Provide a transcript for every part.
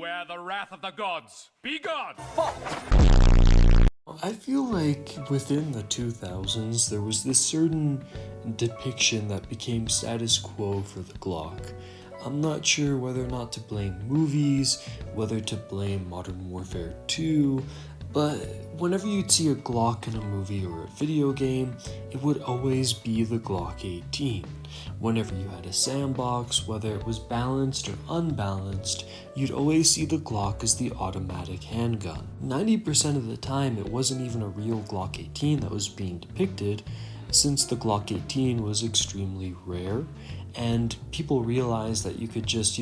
Beware the wrath of the gods. Be gone! I feel like within the 2000s, there was this certain depiction that became status quo for the Glock. I'm not sure whether or not to blame movies, whether to blame Modern Warfare 2, but whenever you'd see a Glock in a movie or a video game, it would always be the Glock 18. Whenever you had a sandbox, whether it was balanced or unbalanced, you'd always see the Glock as the automatic handgun. 90% of the time, it wasn't even a real Glock 18 that was being depicted, since the Glock 18 was extremely rare, and people realized that you could just,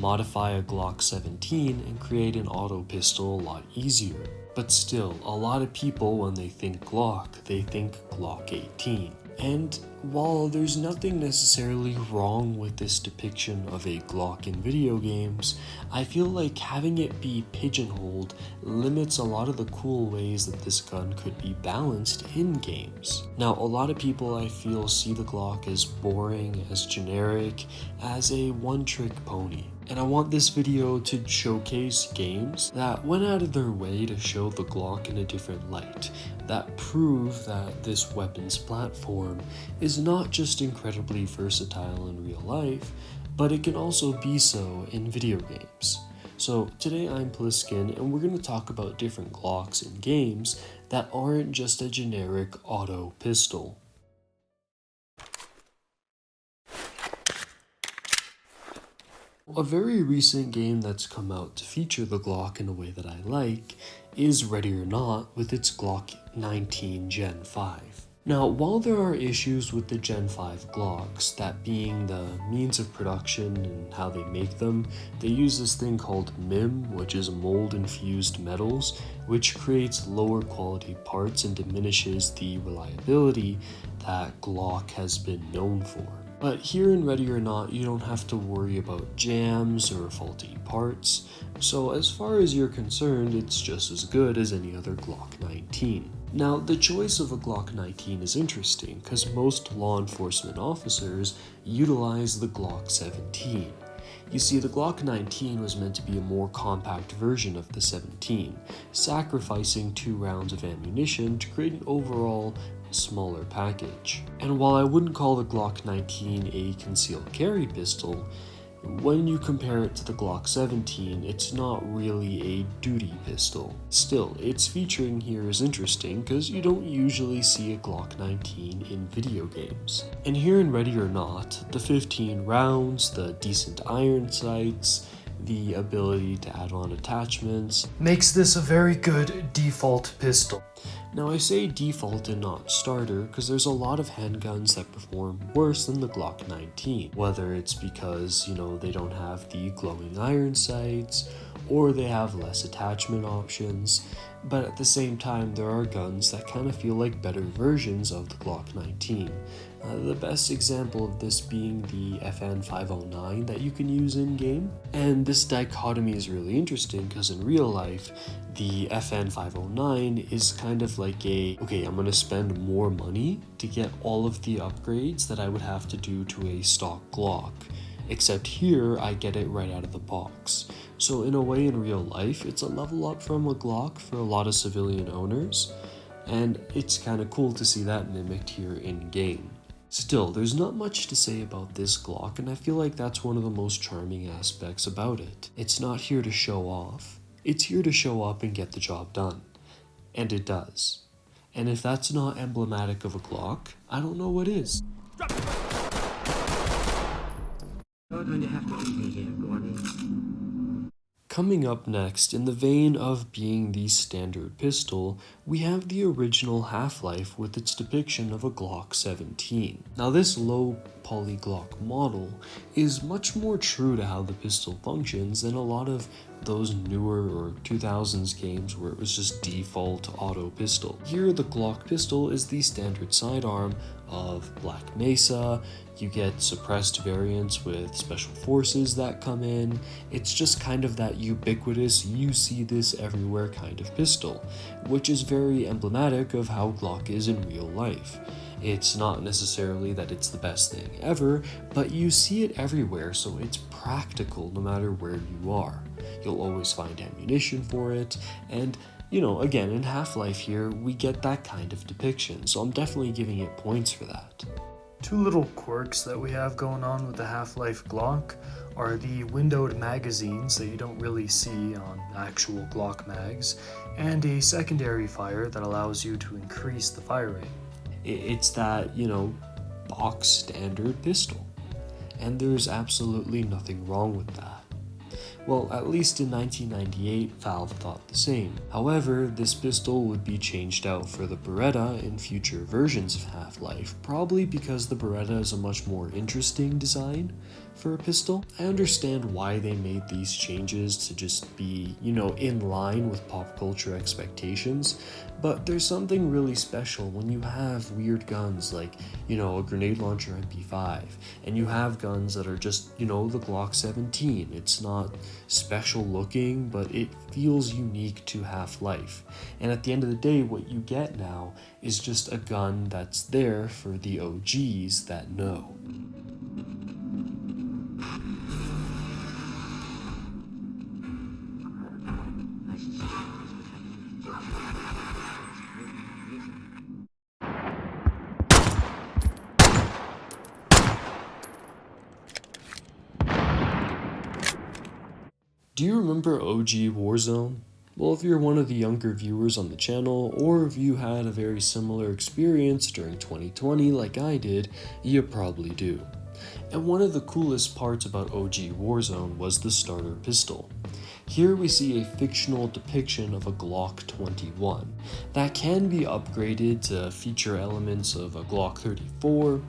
modify a Glock 17 and create an auto pistol a lot easier. But still, a lot of people, when they think Glock, they think Glock 18. And while there's nothing necessarily wrong with this depiction of a Glock in video games, I feel like having it be pigeonholed limits a lot of the cool ways that this gun could be balanced in games. Now, a lot of people I feel see the Glock as boring, as generic, as a one-trick pony. And I want this video to showcase games that went out of their way to show the Glock in a different light, that prove that this weapons platform is not just incredibly versatile in real life, but it can also be so in video games. So today I'm Pliskin, and we're going to talk about different Glocks in games that aren't just a generic auto pistol. A very recent game that's come out to feature the Glock in a way that I like is Ready or Not with its Glock 19 Gen 5. Now, while there are issues with the Gen 5 Glocks, that being the means of production and how they make them, they use this thing called MIM, which is mold-infused metals, which creates lower quality parts and diminishes the reliability that Glock has been known for. But here in Ready or Not, you don't have to worry about jams or faulty parts, so as far as you're concerned, it's just as good as any other Glock 19. Now, the choice of a Glock 19 is interesting, because most law enforcement officers utilize the Glock 17. You see, the Glock 19 was meant to be a more compact version of the 17, sacrificing 2 rounds of ammunition to create an overall smaller package. And while I wouldn't call the Glock 19 a concealed carry pistol, when you compare it to the Glock 17, it's not really a duty pistol. Still, its featuring here is interesting because you don't usually see a Glock 19 in video games. And here in Ready or Not, the 15 rounds, the decent iron sights, the ability to add on attachments makes this a very good default pistol. Now, I say default and not starter because there's a lot of handguns that perform worse than the Glock 19, whether it's because, they don't have the glowing iron sights or they have less attachment options, but at the same time there are guns that kind of feel like better versions of the Glock 19. The best example of this being the FN 509 that you can use in-game. And this dichotomy is really interesting because in real life, the FN 509 is kind of like okay, I'm going to spend more money to get all of the upgrades that I would have to do to a stock Glock. Except here, I get it right out of the box. So in a way, in real life, it's a level up from a Glock for a lot of civilian owners. And it's kind of cool to see that mimicked here in-game. Still, there's not much to say about this Glock, and I feel like that's one of the most charming aspects about it. It's not here to show off. It's here to show up and get the job done. And it does. And if that's not emblematic of a Glock, I don't know what is. You're going to have to leave me here, Gordon. Coming up next, in the vein of being the standard pistol, we have the original Half-Life with its depiction of a Glock 17. Now, this low poly Glock model is much more true to how the pistol functions than a lot of those newer or 2000s games where it was just default auto pistol. Here, the Glock pistol is the standard sidearm of Black Mesa. You get suppressed variants with special forces that come in. It's just kind of that ubiquitous, you see this everywhere kind of pistol, which is very emblematic of how Glock is in real life. It's not necessarily that it's the best thing ever, but you see it everywhere, so it's practical no matter where you are. you'll always find ammunition for it, and you know, again, in Half-Life here, we get that kind of depiction, so I'm definitely giving it points for that. Two little quirks that we have going on with the Half-Life Glock are the windowed magazines that you don't really see on actual Glock mags, and a secondary fire that allows you to increase the fire rate. It's that, you know, box standard pistol, and there's absolutely nothing wrong with that. Well, at least in 1998, Valve thought the same. However, this pistol would be changed out for the Beretta in future versions of Half-Life, probably because the Beretta is a much more interesting design for a pistol. I understand why they made these changes to just be, you know, in line with pop culture expectations, but there's something really special when you have weird guns like, you know, a grenade launcher MP5, and you have guns that are just, you know, the Glock 17. It's not special looking, but it feels unique to Half-Life. And at the end of the day, what you get now is just a gun that's there for the OGs that know. Do you remember OG Warzone? Well, if you're one of the younger viewers on the channel, or if you had a very similar experience during 2020 like I did, you probably do. And one of the coolest parts about OG Warzone was the starter pistol. Here we see a fictional depiction of a Glock 21 that can be upgraded to feature elements of a Glock 34,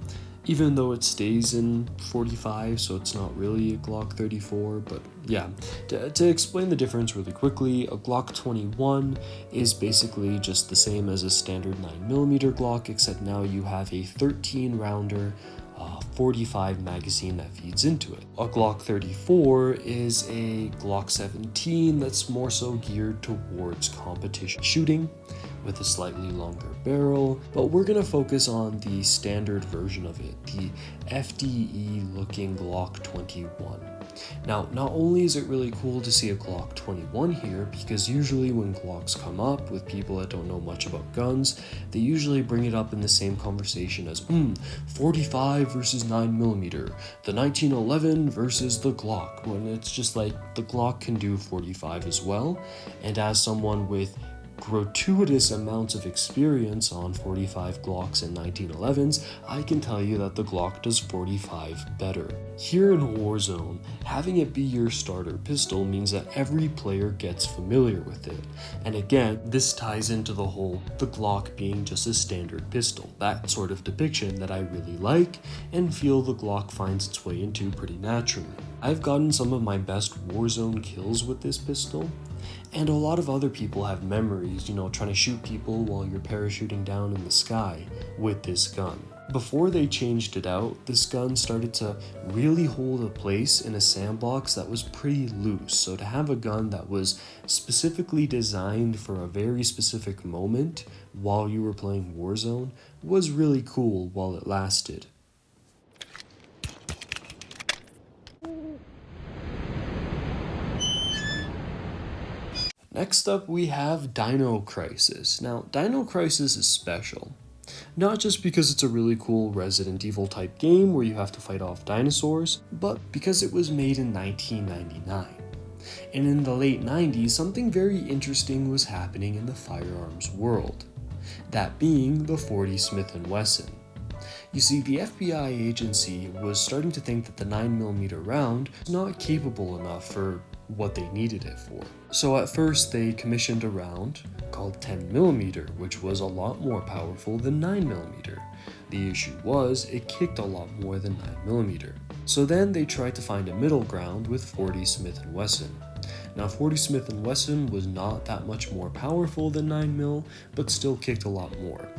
even though it stays in 45, so it's not really a Glock 34, but yeah. To explain the difference really quickly, a Glock 21 is basically just the same as a standard 9mm Glock, except now you have a 13-rounder 45 magazine that feeds into it. A Glock 34 is a Glock 17 that's more so geared towards competition shooting, with a slightly longer barrel, but we're going to focus on the standard version of it, the FDE looking Glock 21. Now, not only is it really cool to see a Glock 21 here, because usually when Glocks come up with people that don't know much about guns, they usually bring it up in the same conversation as 45 versus 9mm, the 1911 versus the Glock, when it's just like the Glock can do 45 as well, and as someone with gratuitous amounts of experience on 45 Glocks and 1911s, I can tell you that the Glock does 45 better. Here in Warzone, having it be your starter pistol means that every player gets familiar with it. And again, this ties into the whole the Glock being just a standard pistol, that sort of depiction that I really like and feel the Glock finds its way into pretty naturally. I've gotten some of my best Warzone kills with this pistol, and a lot of other people have memories, you know, trying to shoot people while you're parachuting down in the sky with this gun. Before they changed it out, this gun started to really hold a place in a sandbox that was pretty loose. So to have a gun that was specifically designed for a very specific moment while you were playing Warzone was really cool while it lasted. Next up, we have Dino Crisis. Now, Dino Crisis is special. Not just because it's a really cool Resident Evil type game where you have to fight off dinosaurs, but because it was made in 1999. And in the late 90s, something very interesting was happening in the firearms world. That being the 40 Smith & Wesson. You see, the FBI agency was starting to think that the 9mm round was not capable enough for what they needed it for. So at first they commissioned a round called 10mm, which was a lot more powerful than 9mm. The issue was, it kicked a lot more than 9mm. So then they tried to find a middle ground with 40 Smith & Wesson. Now 40 Smith & Wesson was not that much more powerful than 9mm, but still kicked a lot more.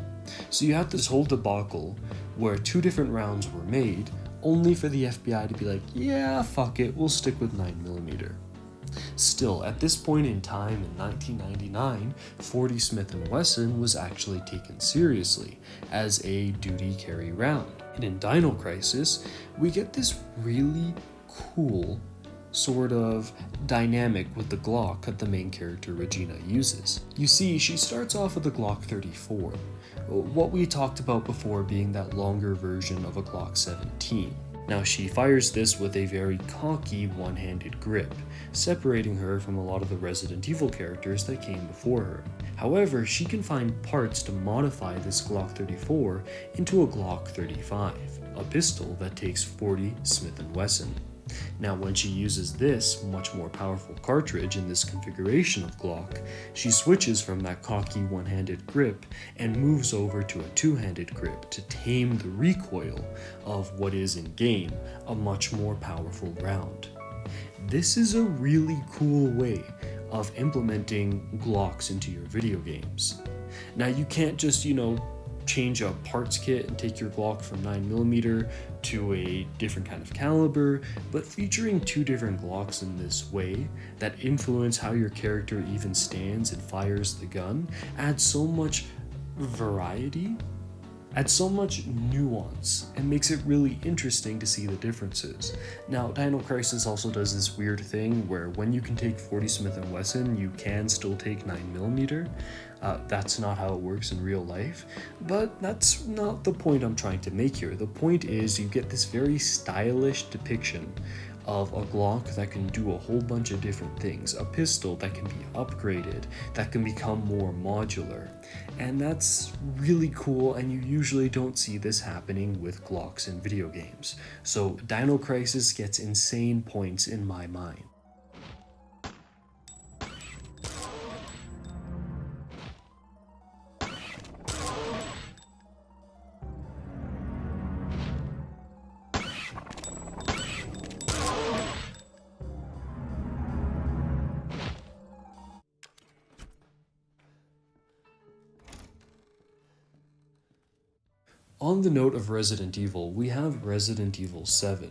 So you had this whole debacle where two different rounds were made, only for the FBI to be like, yeah, fuck it, we'll stick with 9mm. Still, at this point in time in 1999, 40 Smith & Wesson was actually taken seriously as a duty carry round. And in Dino Crisis, we get this really cool sort of dynamic with the Glock that the main character Regina uses. You see, she starts off with a Glock 34, what we talked about before being that longer version of a Glock 17. Now she fires this with a very cocky one-handed grip, separating her from a lot of the Resident Evil characters that came before her. However, she can find parts to modify this Glock 34 into a Glock 35, a pistol that takes 40 Smith & Wesson. Now when she uses this much more powerful cartridge in this configuration of Glock, she switches from that cocky one-handed grip and moves over to a two-handed grip to tame the recoil of what is in-game a much more powerful round. This is a really cool way of implementing Glocks into your video games. Now you can't just, change a parts kit and take your Glock from 9mm to a different kind of caliber, but featuring two different Glocks in this way that influence how your character even stands and fires the gun adds so much variety, adds so much nuance, and makes it really interesting to see the differences. Now, Dino Crisis also does this weird thing where when you can take 40 Smith & Wesson, you can still take 9mm. That's not how it works in real life, but that's not the point I'm trying to make here. The point is you get this very stylish depiction of a Glock that can do a whole bunch of different things, a pistol that can be upgraded, that can become more modular, and that's really cool, and you usually don't see this happening with Glocks in video games. So Dino Crisis gets insane points in my mind. On the note of Resident Evil, we have Resident Evil 7.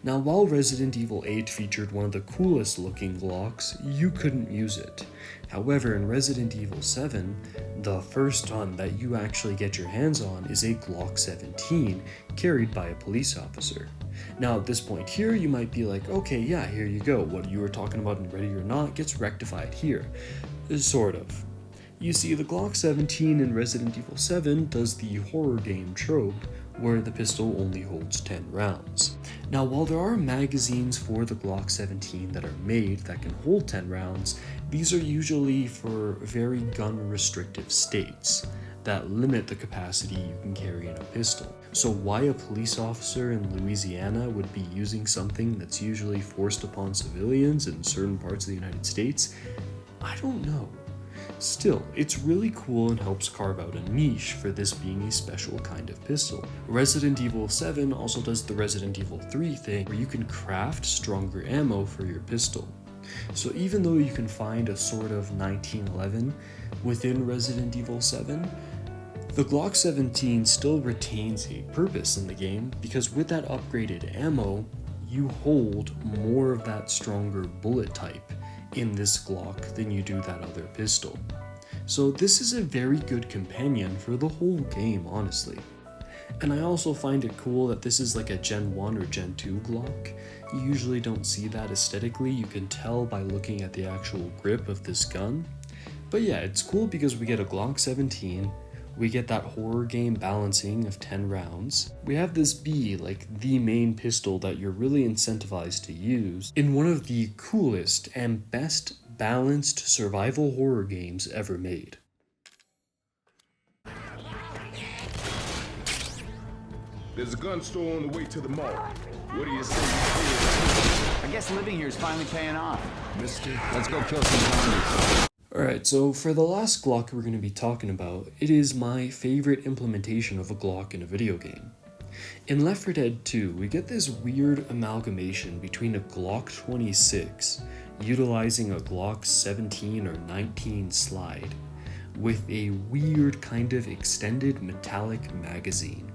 Now, while Resident Evil 8 featured one of the coolest looking Glocks, you couldn't use it. However, in Resident Evil 7, the first one that you actually get your hands on is a Glock 17 carried by a police officer. Now, at this point here, you might be like, okay, yeah, here you go. What you were talking about in Ready or Not gets rectified here. Sort of. You see, the Glock 17 in Resident Evil 7 does the horror game trope where the pistol only holds 10 rounds. Now, while there are magazines for the Glock 17 that are made that can hold 10 rounds, these are usually for very gun-restrictive states that limit the capacity you can carry in a pistol. So why a police officer in Louisiana would be using something that's usually forced upon civilians in certain parts of the United States, I don't know. Still, it's really cool and helps carve out a niche for this being a special kind of pistol. Resident Evil 7 also does the Resident Evil 3 thing where you can craft stronger ammo for your pistol. So even though you can find a sort of 1911 within Resident Evil 7, the Glock 17 still retains a purpose in the game because with that upgraded ammo, you hold more of that stronger bullet type in this Glock than you do that other pistol. So this is a very good companion for the whole game, honestly. And I also find it cool that this is like a Gen 1 or Gen 2 Glock. You usually don't see that aesthetically, you can tell by looking at the actual grip of this gun. But yeah, it's cool because we get a Glock 17, we get that horror game balancing of 10 rounds. We have this be like the main pistol that you're really incentivized to use in one of the coolest and best balanced survival horror games ever made. There's a gun store on the way to the mall. What do you say? I guess living here is finally paying off. Mister, let's go kill some zombies. Alright, so for the last Glock we're going to be talking about, it is my favorite implementation of a Glock in a video game. In Left 4 Dead 2, we get this weird amalgamation between a Glock 26, utilizing a Glock 17 or 19 slide, with a weird kind of extended metallic magazine.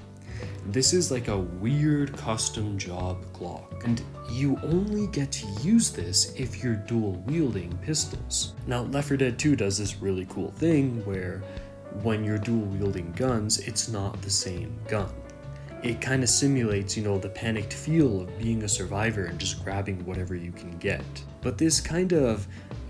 This is like a weird custom job Glock, and you only get to use this if you're dual wielding pistols. Now, Left 4 Dead 2 does this really cool thing where when you're dual wielding guns, it's not the same gun. It kind of simulates, the panicked feel of being a survivor and just grabbing whatever you can get. But this kind of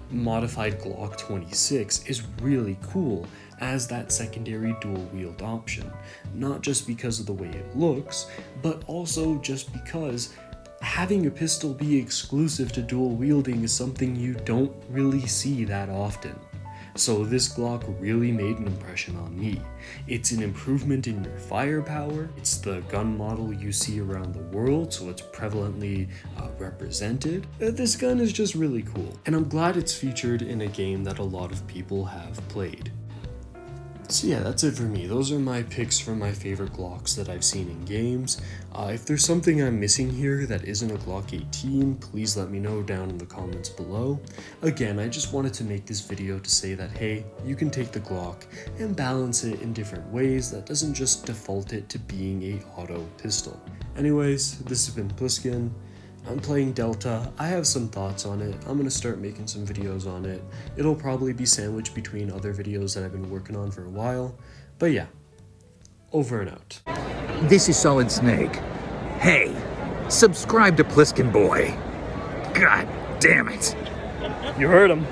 modified Glock 26 is really cool as that secondary dual wield option, not just because of the way it looks, but also just because having a pistol be exclusive to dual wielding is something you don't really see that often. So this Glock really made an impression on me. It's an improvement in your firepower, it's the gun model you see around the world, so it's prevalently represented. This gun is just really cool, and I'm glad it's featured in a game that a lot of people have played. So yeah, that's it for me. Those are my picks from my favorite Glocks that I've seen in games. If there's something I'm missing here that isn't a Glock 18, please let me know down in the comments below. Again, I just wanted to make this video to say that, hey, you can take the Glock and balance it in different ways that doesn't just default it to being a auto pistol. Anyways, this has been Pliskin. I'm playing Delta. I have some thoughts on it. I'm gonna start making some videos on it. It'll probably be sandwiched between other videos that I've been working on for a while. But yeah, over and out. This is Solid Snake. Hey, subscribe to Pliskin Boy. God damn it. You heard him.